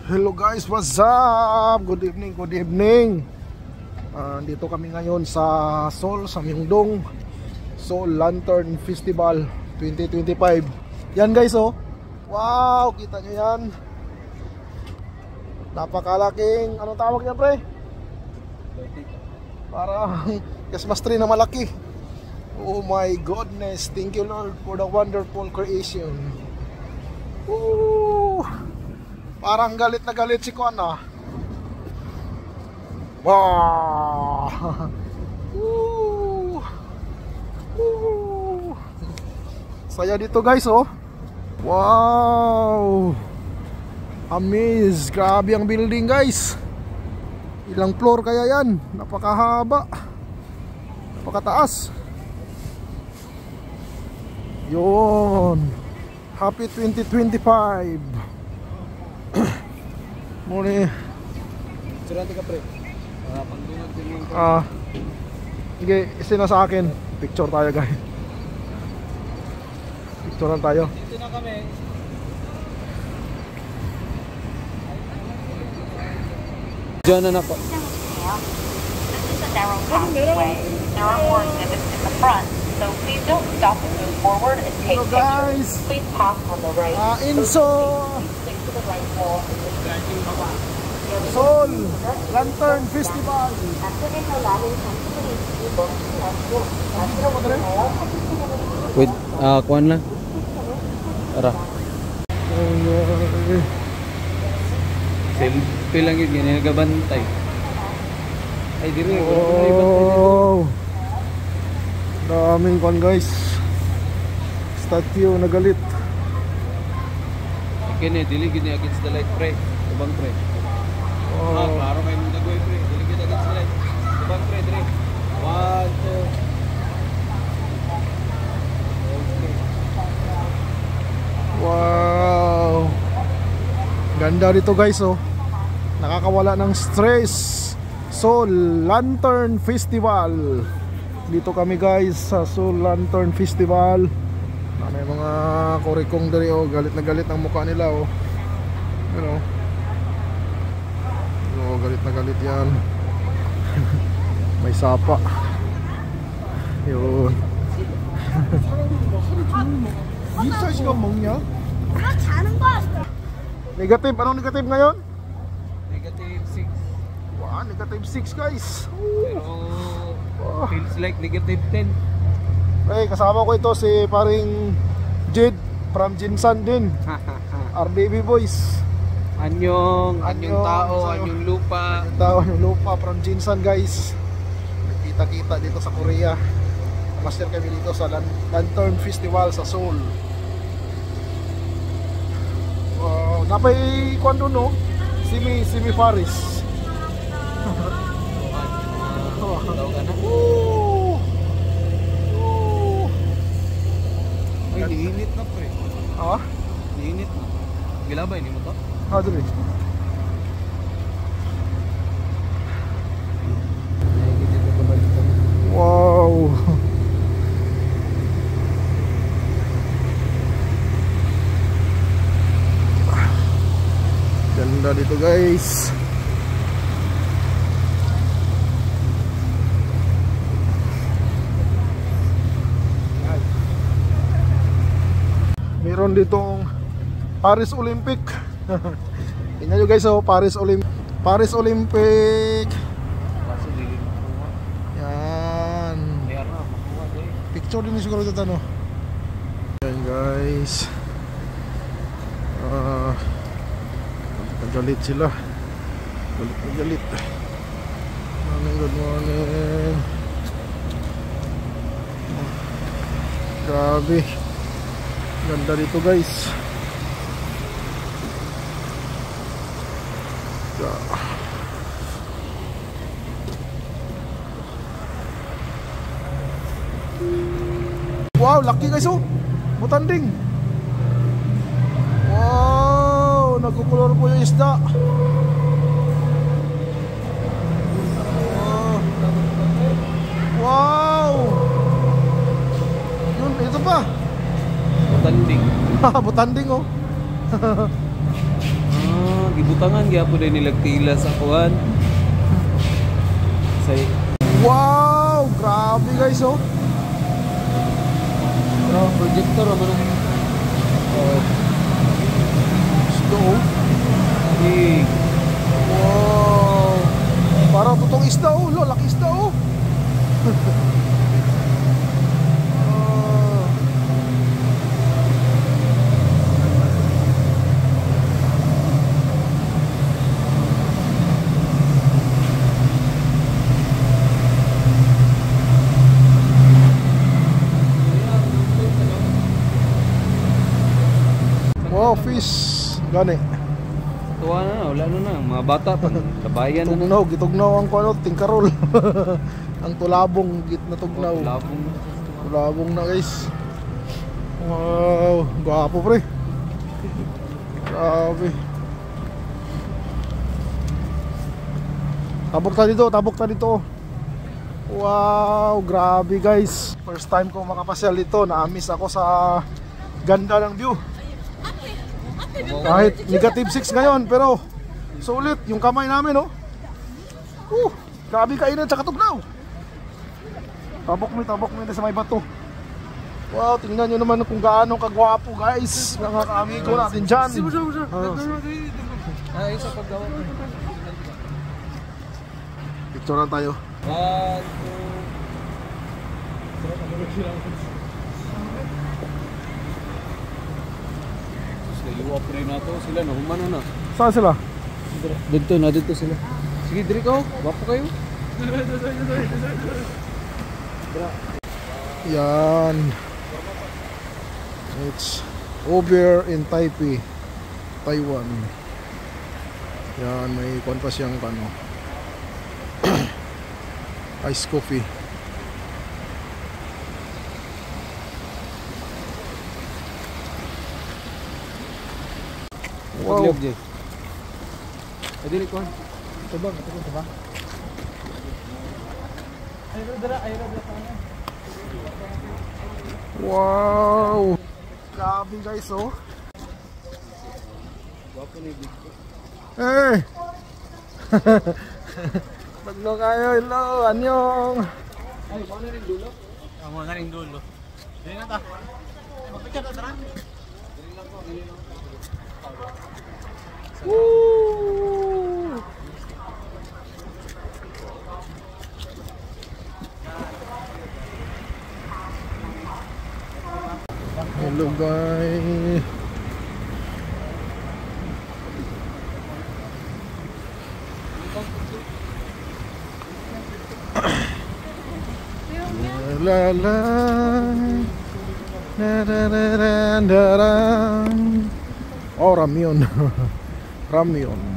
Hello guys, what's up? Good evening, good evening. Dito kami ngayon sa Seoul, sa Myeongdong Seoul Lantern Festival 2025. Yan guys, oh. Wow, kita nyo yan. Napakalaking, anong tawag niya pre? Parang Christmas tree na malaki. Oh my goodness, thank you Lord for the wonderful creation. Parang galit na galit si Kwan ah. Wow. Saya dito guys, oh. Wow. Amaze. Grabe ang building guys. Ilang floor kaya yan? Napakahaba. Napakataas. Yun. Happy 2025. Muna Surante ka pre. Pagdungag din yung sige, isina sa akin. Picture tayo guys. Picturean tayo. Dito na kami. Diyan na po. This is a narrow passageway. There are more exhibits in the front, so please don't stop and move forward and take Hello pictures. guys. Please pass on the right. Inso Stick to the right wall. Seoul Lantern Festival. Wait, kuan lang. Tara. Selfie lang yun, ganyan nagabantay. Ay, diri. Oh, daming kon guys. Statue na galit. Kini, dili gini against the light pre. Ubang pre. Klaro may mong dagoy pre. Dili gini against the light. Ubang pre, diri. 1, 2. Wow. Ganda dito guys, oh. Nakakawala ng stress. Seoul Lantern Festival. Dito kami guys sa Seoul Lantern Festival. May mga korikong dali, oh. Galit na galit ang mukha nila, oh. You know. Oh, galit na galit yan. May sapa. Yun. Minsan siya mongnya. Negative, anong negative ngayon? Negative 6. Wow, negative 6 guys. Pero feels like negative 10. Hey, kasama ko ito si paring Jid from Jinsan din. RDB boys. Anyong tao, sa'yo. anyong lupa. Anyong tao, anyong lupa from Jinsan guys. Nagkita-kita dito sa Korea. Master kami dito sa Lantern Festival sa Seoul. Wow, napay kwan doon, no? Simi Faris. Tao ka na. Ay, niinit na pre. Niinit na. Gilabay, hindi mo to? Dali. Wow. Ganda dito guys. Meron ditong Paris Olympic. Tingnan nyo guys, oh, Paris Olympic. Yan. Picture din siguro dito, no? Yan guys. Galit sila. Galit. Good morning. Grabe. Ganda dito guys. Wow, laki guys, oh. Butanding. Wow, nagkukulor po yung isda. Wow. Yun, ito pa. Butanding. Butanding, oh. butangan gyapon din nilag tila sa kuan. Say Wow, grabe guys oh. projector naman ang Gusto oh. eh. Wow. Parang totoong isda oh, lo, laki isda oh. Wow, fish. Gani. Tuwa na, wala na mga bata pag kabayan na Tugnaw, gitugnaw ang kuno, tingkarol. Ang tulabong git na tugnaw. Labong. Tulabong na guys. Wow, gwapo pre. Grabe. Tabok ta dito. Wow, grabe guys. First time ko makapasyal dito. Na-miss ako sa ganda ng view. Kahit -6 ngayon, pero sulit yung kamay namin, oh. Grabe kainan sa katugnaw. Tabok mo sa may bato. Wow, tingnan nyo naman kung gaano kagwapo, guys. Mga ka-amigo natin dyan. Isa paggawa. Picture na tayo. 1, 2. Iwa-pray na to sila, nahuman na. Saan sila? Dito sila. Sige, diri ko. Wapo kayo. Yan. It's over in Taipei, Taiwan. Yan, may kuwan pa siyang ano. Ice coffee. Wow. Dili ko. Tabang. Wow. Grabe guys oh. Eh. Magno kayo, hello, anyong. Ay, mo na rin dulo. Mo na rin dulo. Dili na ta. Magpicture ta tara. Woo! Hello guys. La la na na na na na. Oh, ramyun. Ramyun.